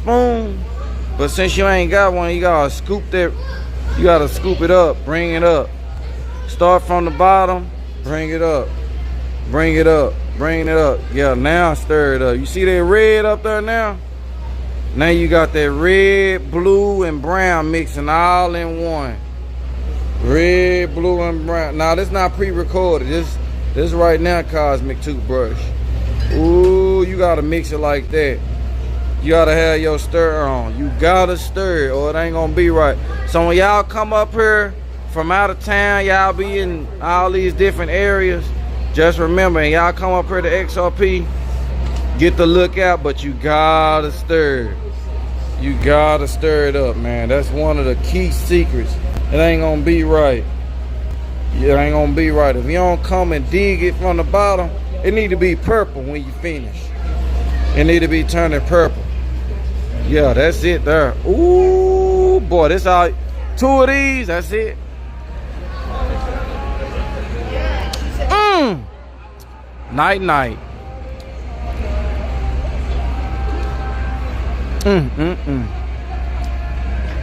spoon, but since you ain't got one, you gotta scoop that. You gotta scoop it up, bring it up. Start from the bottom, bring it up, bring it up, bring it up. Yeah, now stir it up. You see that red up there now? Now you got that red, blue, and brown mixing all in one. Red, blue, and brown. Now this not pre-recorded. This right now Cosmic Toothbrush. Ooh, you gotta mix it like that. You gotta have your stir on. You gotta stir it or it ain't gonna be right. So when y'all come up here from out of town, y'all be in all these different areas, just remember, and y'all come up here to XRP, get the lookout, but you gotta stir it. You gotta stir it up, man. That's one of the key secrets. It ain't gonna be right. It ain't gonna be right. If you don't come and dig it from the bottom, it need to be purple when you finish. It need to be turning purple. Yeah, that's it there. Ooh, boy, this all, 2 of these, that's it. Night, night.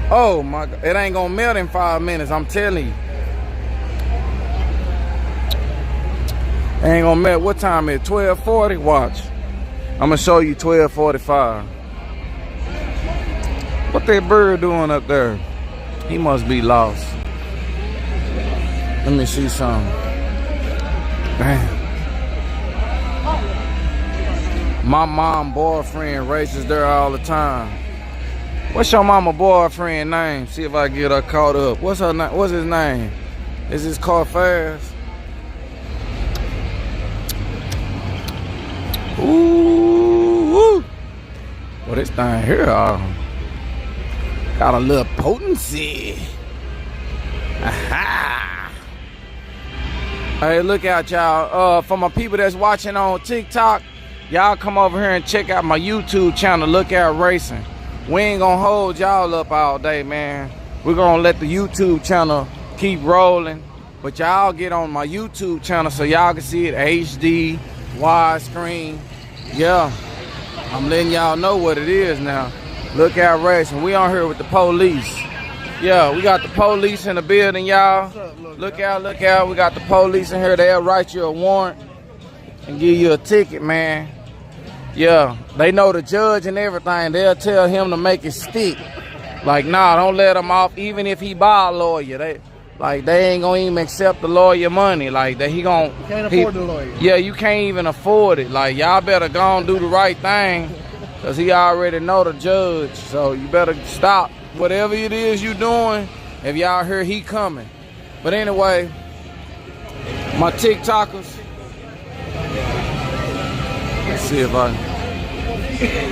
Oh my God, it ain't gonna melt in 5 minutes, I'm telling you. It ain't gonna melt. What time is it? 12:40? Watch. I'm gonna show you 12:45. What that bird doing up there? He must be lost. Let me see something. Damn. My mom boyfriend races there all the time. What's your mama boyfriend name? See if I get her caught up. What's her name? What's his name? Is his car fast? Ooh, woo. Well, this thing here got a little potency. Aha. Hey, look out, y'all. For my people that's watching on TikTok, y'all come over here and check out my YouTube channel, Lookout Racing. We ain't gonna hold y'all up all day, man. We're gonna let the YouTube channel keep rolling. But y'all get on my YouTube channel so y'all can see it HD, widescreen. Yeah, I'm letting y'all know what it is now. Lookout Racing. We on here with the police. Yeah, we got the police in the building, y'all. Look out, look out. We got the police in here. They'll write you a warrant and give you a ticket, man. Yeah, they know the judge and everything. They'll tell him to make it stick. Like, nah, don't let him off, even if he buy a lawyer. They ain't gonna even accept the lawyer money. Like, that he gonna... You can't afford the lawyer. Yeah, you can't even afford it. Like, y'all better go and do the right thing, because he already know the judge. So you better stop whatever it is you doing if y'all hear he coming. But anyway, my TikTokers, let's see if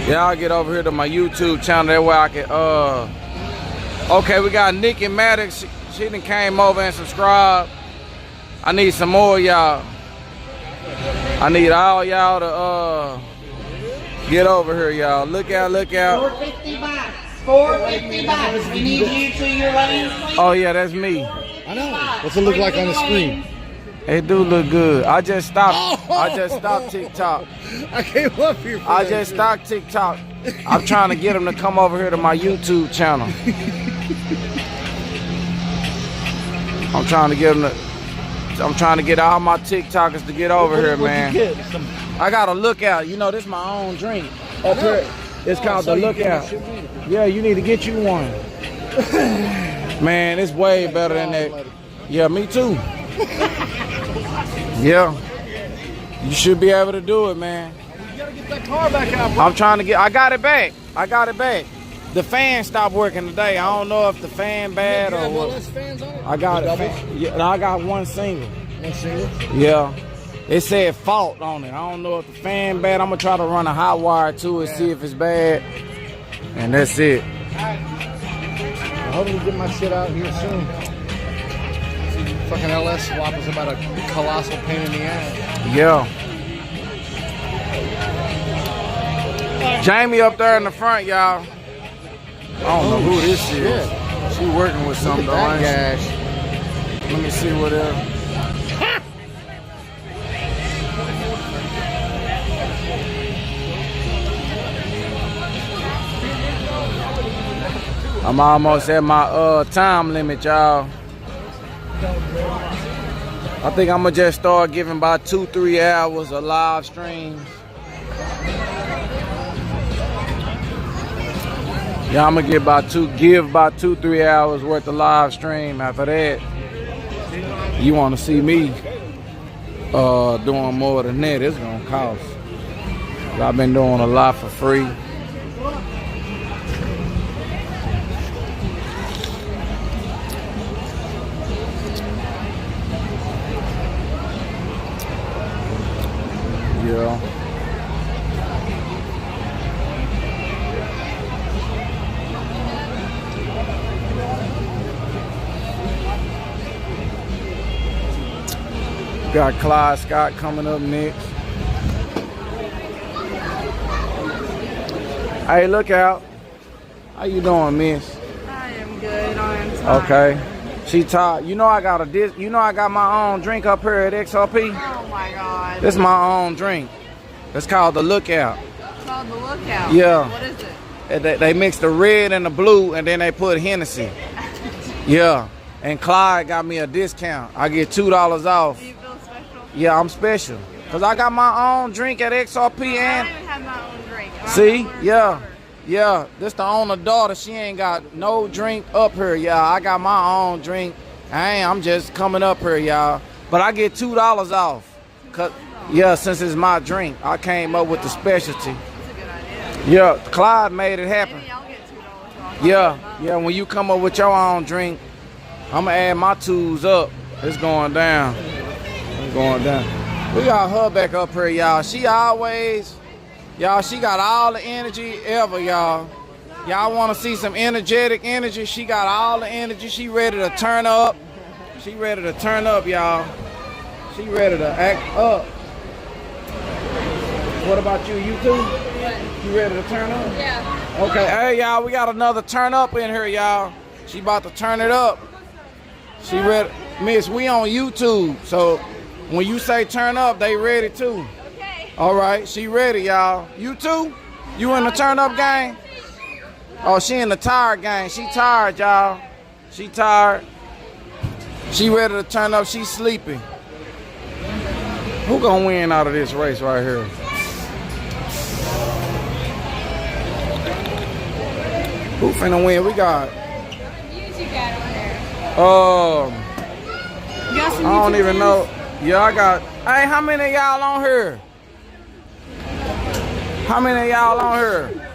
y'all get over here to my YouTube channel. That way I can, okay, we got Nikki Maddox. She done came over and subscribed. I need some more y'all. I need all y'all to get over here, y'all. Look out, look out. 450 bucks. 450 bucks. We need you to your lane, please. Oh yeah, that's me. I know. What's it look like on the screen? It do look good. I just stopped. I just stopped TikTok. I came up here for I that just shit. stopped TikTok. I'm trying to get them to come over here to my YouTube channel. I'm trying to get them to. I'm trying to get all my TikTokers to get over here, man. I got a Lookout. You know, this is my own drink. Up here, it's called the Lookout. Yeah, you need to get you one. Man, it's way better than that. Yeah, me too. Yeah. You should be able to do it, man. You gotta get that car back out, bro. I'm trying to get, I got it back. I got it back. The fan stopped working today. I don't know if the fan bad or what. less fans on it? I got it. Doubles? Yeah, I got one single. One single? Yeah. It said fault on it. I don't know if the fan bad. I'm gonna try to run a hot wire to it, see if it's bad. And that's it. I'm hoping to get my shit out here soon. Fucking LS swap is about a colossal pain in the ass. Yeah. Jamie up there in the front, y'all. I don't know who this is. Yeah. She working with something though. That ain't she? gash. Let me see what else. I'm almost at my time limit, y'all. I think I'm gonna just start giving about 2-3 hours of live streams. Yeah, I'm gonna give about 2-3 hours worth of live stream. After that, you wanna see me doing more than that, it's gonna cost. I've been doing a lot for free. Yeah. Got Clyde Scott coming up next. Hey, look out. How you doing, miss? I am good. I am tired. Okay. She tired. You know I got my own drink up here at XRP. Oh my God. This is my own drink. It's called the Lookout. It's called the Lookout. Yeah. What is it? They mix the red and the blue, and then they put Hennessy. Yeah. And Clyde got me a discount. I get $2 off. Do you feel special? Yeah, I'm special. Because I got my own drink at XRP I and... don't even have my own drink. See? Yeah. Yeah. This the owner daughter. She ain't got no drink up here, y'all. I got my own drink. I'm just coming up here, y'all. But I get $2 off. Yeah, since it's my drink. I came up with the specialty. That's a good idea. Yeah, Clyde made it happen. Maybe I'll get $2 off. Yeah, when you come up with your own drink, I'm gonna add my twos up. It's going down. It's going down. We got her back up here, y'all. She always, y'all, she got all the energy ever, y'all. Y'all wanna see some energetic energy? She got all the energy. She ready to turn up. She ready to turn up, y'all. She ready to act up. What about you? You too? You ready to turn up? Yeah. Okay, hey y'all, we got another turn up in here, y'all. She about to turn it up. She ready. Miss, we on YouTube, so when you say turn up, they ready too. Okay. All right, she ready, y'all. You too? You in the turn up gang? Oh, she in the tired gang. She tired, y'all. She tired. She ready to turn up. She sleepy. Who gonna win out of this race right here? Who finna win? We got. Views you got on there. You got some I don't YouTube even views? know. Yeah, I got. Hey, how many of y'all on here? How many of y'all on here?